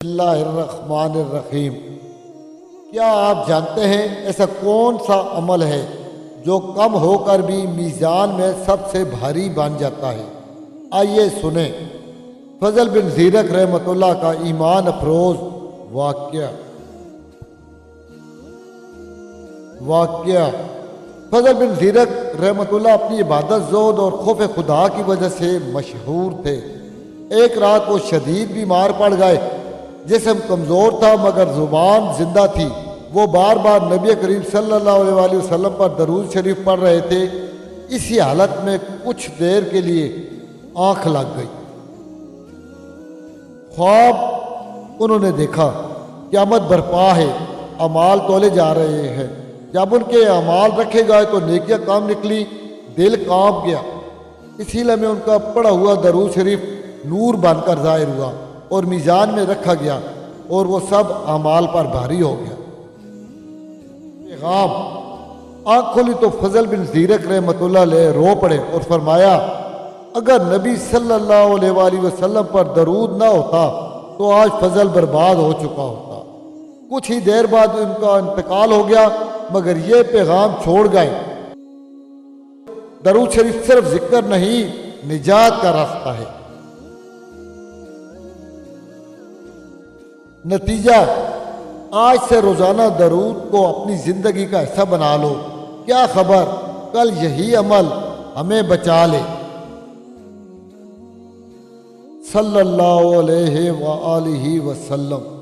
बिस्मिल्लाहिर्रहमानिर्रहीम। क्या आप जानते हैं ऐसा कौन सा अमल है जो कम होकर भी मीज़ान में सबसे भारी बन जाता है? आइए सुने फजल बिन ज़ीरक रहमतुल्लाह का ईमान अफरोज़ वाक़या। फजल बिन ज़ीरक रहमतुल्लाह अपनी इबादत, ज़ुहद और खौफ खुदा की वजह से मशहूर थे। एक रात वो शदीद बीमार पड़ गए। जिस्म कमज़ोर था मगर ज़ुबान जिंदा थी। वो बार बार नबी करीम सल्लल्लाहु अलैहि वसल्लम पर दरूद शरीफ पढ़ रहे थे। इसी हालत में कुछ देर के लिए आंख लग गई। ख्वाब उन्होंने देखा क़यामत बरपा है, अमाल तोले जा रहे हैं। जब उनके अमाल रखे गए तो नेकियां काम निकली। दिल कांप गया। इसीलिए में उनका पढ़ा हुआ दरूद शरीफ नूर बनकर ज़ाहिर हुआ और मीज़ान में रखा गया और वो सब अमाल पर भारी हो गया। पैगाम आँख खोली तो फजल बिन ज़ीरक रहमतुल्लाह अलैह रो पड़े और फरमाया, अगर नबी सल्लल्लाहु अलैहि वसल्लम पर दरूद ना होता तो आज फजल बर्बाद हो चुका होता। कुछ ही देर बाद उनका इंतकाल हो गया मगर ये पैगाम छोड़ गए, दरूद शरीफ सिर्फ जिक्र नहीं, निजात का रास्ता है। नतीजा, आज से रोजाना दरूद को अपनी जिंदगी का हिस्सा बना लो। क्या खबर कल यही अमल हमें बचा ले। सल्लल्लाहु अलैहि वसल्लम।